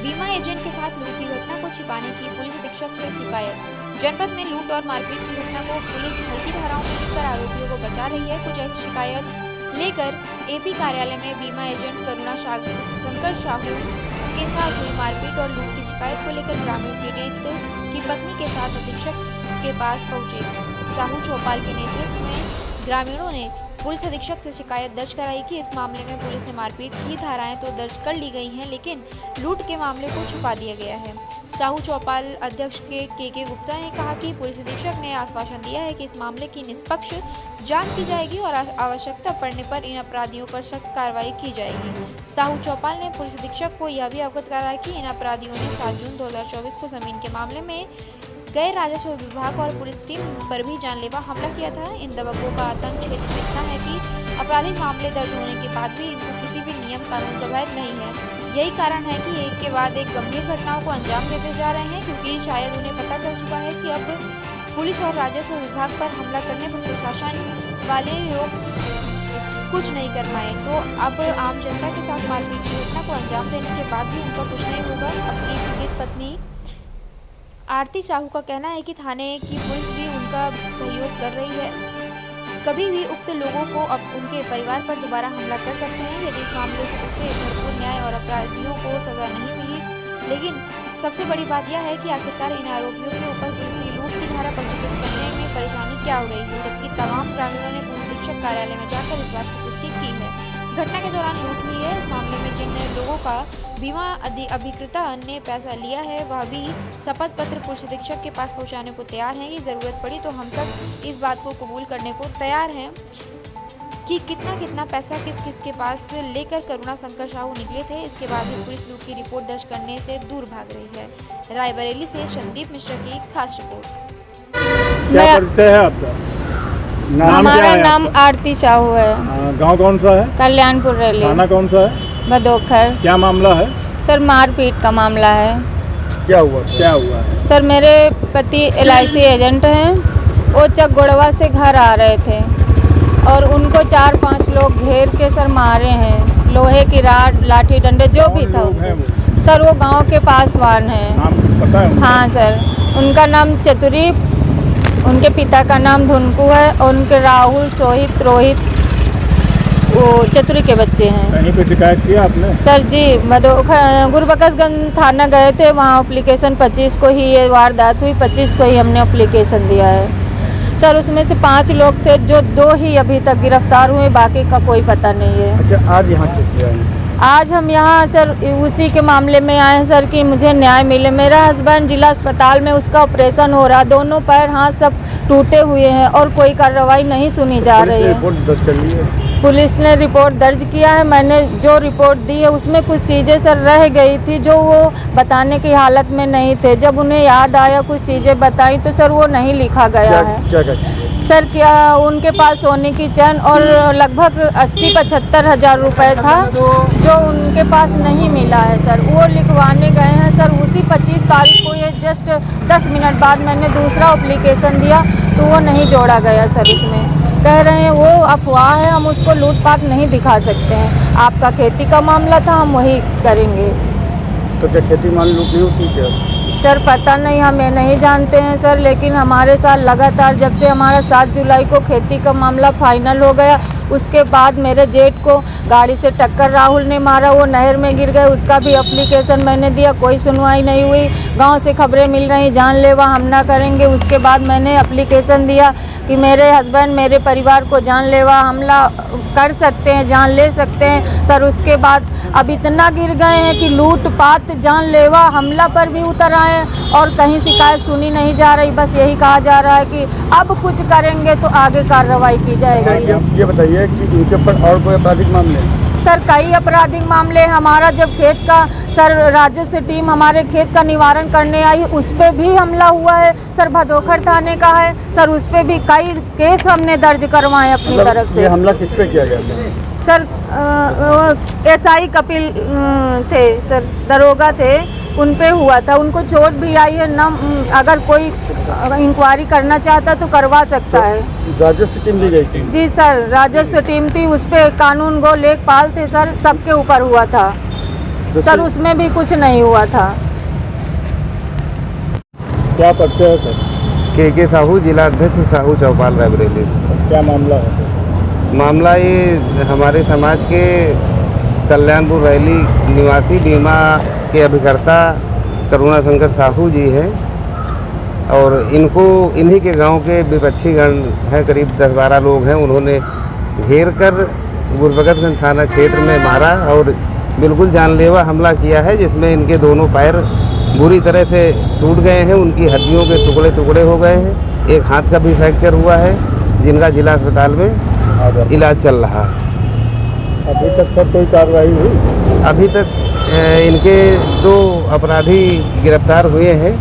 बीमा एजेंट के साथ लूट की घटना को छिपाने की पुलिस अधीक्षक से शिकायत। जनपद में लूट और मारपीट की घटना को पुलिस हल्की धाराओं में लिखकर आरोपियों को बचा रही है। कुछ ऐसी शिकायत लेकर एपी कार्यालय में बीमा एजेंट करुणा शंकर साहू के साथ हुई मारपीट और लूट की शिकायत को लेकर ग्रामीण पीड़ित की पत्नी के साथ अधीक्षक के पास पहुंचे। साहू चौपाल के नेतृत्व में ग्रामीणों ने पुलिस अधीक्षक से शिकायत दर्ज कराई कि इस मामले में पुलिस ने मारपीट की धाराएं तो दर्ज कर ली गई हैं, लेकिन लूट के मामले को छुपा दिया गया है। साहू चौपाल अध्यक्ष के गुप्ता ने कहा कि पुलिस अधीक्षक ने आश्वासन दिया है कि इस मामले की निष्पक्ष जांच की जाएगी और आवश्यकता पड़ने पर इन अपराधियों पर सख्त कार्रवाई की जाएगी। साहू चौपाल ने पुलिस अधीक्षक को यह भी अवगत कराया कि इन अपराधियों ने 7 जून 2024 को जमीन के मामले में गैर राजस्व विभाग और पुलिस टीम पर भी जानलेवा हमला किया था। इन दबंगों का आतंक क्षेत्र में इतना है कि आपराधिक मामले दर्ज होने के बाद भी इनको किसी भी नियम कानून का भय नहीं है। यही कारण है कि एक के बाद एक गंभीर घटनाओं को अंजाम देते जा रहे हैं, क्योंकि शायद उन्हें पता चल चुका है कि अब पुलिस और राजस्व विभाग पर हमला करने पर प्रशासन वाले लोग कुछ नहीं कर पाए, तो अब आम जनता के साथ मारपीट की घटना को अंजाम देने के बाद भी उनका कुछ नहीं होगा। अपनी पीड़ित पत्नी आरती साहू का कहना है कि थाने की पुलिस भी उनका सहयोग कर रही है। कभी भी उक्त लोगों को अब उनके परिवार पर दोबारा हमला कर सकते हैं यदि इस मामले से उसे भरपूर न्याय और अपराधियों को सजा नहीं मिली। लेकिन सबसे बड़ी बात यह है कि आखिरकार इन आरोपियों के ऊपर किसी लूट की धारा पंजीकृत करने में परेशानी क्या हो रही है, जबकि तमाम ग्रामीणों ने पुलिस अधीक्षक कार्यालय में जाकर इस बात की पुष्टि की है। घटना के दौरान लूट हुई है। इस मामले में जिन लोगों का बीमा अभिकर्ता ने पैसा लिया है वह भी शपथ पत्र पुलिस अधीक्षक के पास पहुंचाने को तैयार हैं कि ज़रूरत पड़ी तो हम सब इस बात को कबूल करने को तैयार हैं कि कितना पैसा किस किस के पास लेकर करुणा शंकर साहू निकले थे। इसके बाद भी पुलिस लूट की रिपोर्ट दर्ज करने से दूर भाग रही है। रायबरेली से संदीप मिश्रा की खास रिपोर्ट। क्या परिचय है आपका? हमारा नाम आरती साहू है। गांव कौन सा है? कल्याणपुर रैली। थाना कौन सा है? भदोखर। क्या मामला है? सर मारपीट का मामला है। क्या हुआ? सर मेरे पति LIC एजेंट हैं। वो चकगोड़वा से घर आ रहे थे और उनको 4-5 लोग घेर के सर मारे हैं। लोहे की राड, लाठी डंडे जो भी था। सर वो गांव के पासवान हैं। नाम पता है? हाँ सर, उनका नाम चतुरी, उनके पिता का नाम धुनकू है और उनके राहुल, सोहित, रोहित वो चतुरी के बच्चे हैं। कहीं पे शिकायत किया आपने? सर जी गुरबकसगंज थाना गए थे, वहाँ एप्लीकेशन 25 को ही ये वारदात हुई, 25 को ही हमने एप्लीकेशन दिया है। सर उसमें से 5 लोग थे जो 2 ही अभी तक गिरफ्तार हुए, बाकी का कोई पता नहीं है। अच्छा, आज यहाँ क्यों आए? आज हम यहाँ सर उसी के मामले में आए हैं सर कि मुझे न्याय मिले। मेरा हस्बैंड जिला अस्पताल में उसका ऑपरेशन हो रहा, दोनों पैर हाथ सब टूटे हुए हैं और कोई कार्रवाई नहीं सुनी जा रही है। रिपोर्ट दर्ज कर ली है? पुलिस ने रिपोर्ट दर्ज किया है। मैंने जो रिपोर्ट दी है उसमें कुछ चीज़ें सर रह गई थी जो वो बताने की हालत में नहीं थे। जब उन्हें याद आया कुछ चीज़ें बताई तो सर वो नहीं लिखा गया है। क्या सर क्या उनके पास सोने की चैन और लगभग 80-75 हज़ार रुपये था जो उनके पास नहीं मिला है सर। वो लिखवाने गए हैं सर उसी 25 तारीख को। ये जस्ट 10 मिनट बाद मैंने दूसरा एप्लीकेशन दिया तो वो नहीं जोड़ा गया सर। उसमें कह रहे हैं वो अफवाह है, हम उसको लूटपाट नहीं दिखा सकते हैं। आपका खेती का मामला था, हम वही करेंगे। तो क्या खेती माल लूट नहीं होती क्या? सर पता नहीं, हमें नहीं जानते हैं सर, लेकिन हमारे साथ लगातार जब से हमारा 7 जुलाई को खेती का मामला फाइनल हो गया उसके बाद मेरे जेठ को गाड़ी से टक्कर राहुल ने मारा, वो नहर में गिर गए। उसका भी एप्लीकेशन मैंने दिया, कोई सुनवाई नहीं हुई। गांव से खबरें मिल रही जानलेवा हमला करेंगे। उसके बाद मैंने एप्लीकेशन दिया कि मेरे हस्बैंड मेरे परिवार को जानलेवा हमला कर सकते हैं, जान ले सकते हैं सर। उसके बाद अब इतना गिर गए हैं कि लूटपाट जानलेवा हमला पर भी उतर आए हैं और कहीं शिकायत सुनी नहीं जा रही। बस यही कहा जा रहा है कि अब कुछ करेंगे तो आगे कार्रवाई की जाएगी। ये बताइए कि इनके ऊपर और कोई आपराधिक मामले? सर कई आपराधिक मामले। हमारा जब खेत का सर राजस्व टीम हमारे खेत का निवारण करने आई उस पर भी हमला हुआ है सर। भदोखर थाने का है सर, उस पर भी कई केस हमने दर्ज करवाए अपनी तरफ से। ये हमला किस पे किया गया था? सर SI कपिल थे सर, दरोगा थे, उन पे हुआ था। उनको चोट भी आई है ना। अगर कोई इंक्वायरी करना चाहता तो करवा सकता है। राजस्व टीम ली गई थी? जी सर, राजस्व टीम थी, उस पे कानून गो लेखपाल थे सर, सबके ऊपर हुआ था। सर उसमें भी कुछ नहीं हुआ था। क्या पढ़ते हो सर? के साहू, जिला अध्यक्ष साहू चौपाल रायबरेली। क्या मामला है? मामला ये हमारे समाज के कल्याणपुर रैली निवासी बीमा के अभिकर्ता करुणा शंकर साहू जी हैं और इनको इन्हीं के गांव के विपक्षीगण हैं, करीब 10-12 लोग हैं। उन्होंने घेर कर गुरबगतगंज थाना क्षेत्र में मारा और बिल्कुल जानलेवा हमला किया है, जिसमें इनके दोनों पैर बुरी तरह से टूट गए हैं, उनकी हड्डियों के टुकड़े टुकड़े हो गए हैं। एक हाथ का भी फ्रैक्चर हुआ है, जिनका जिला अस्पताल में इलाज चल रहा है। अभी तक सर कोई कार्रवाई हुई? अभी तक इनके 2 अपराधी गिरफ्तार हुए हैं।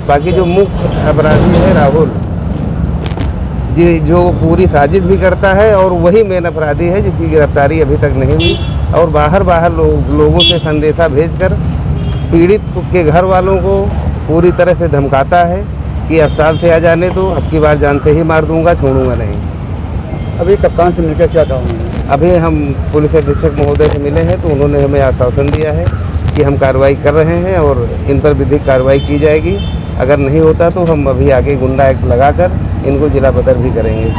बाकी जो मुख्य अपराधी है राहुल जी, जो पूरी साजिश भी करता है और वही मेन अपराधी है, जिसकी गिरफ्तारी अभी तक नहीं हुई। और बाहर लोगों से संदेशा भेजकर पीड़ित के घर वालों को पूरी तरह से धमकाता है कि अस्पताल से आ जाने दो, अब की बार जान से ही मार दूंगा, छोड़ूंगा नहीं। अभी कप्तान से मिलकर क्या कहा उन्होंने? अभी हम पुलिस अधीक्षक महोदय से मिले हैं, तो उन्होंने हमें आश्वासन दिया है कि हम कार्रवाई कर रहे हैं और इन पर विधिक कार्रवाई की जाएगी। अगर नहीं होता तो हम अभी आगे गुंडा एक्ट लगाकर इनको जिला बदर भी करेंगे।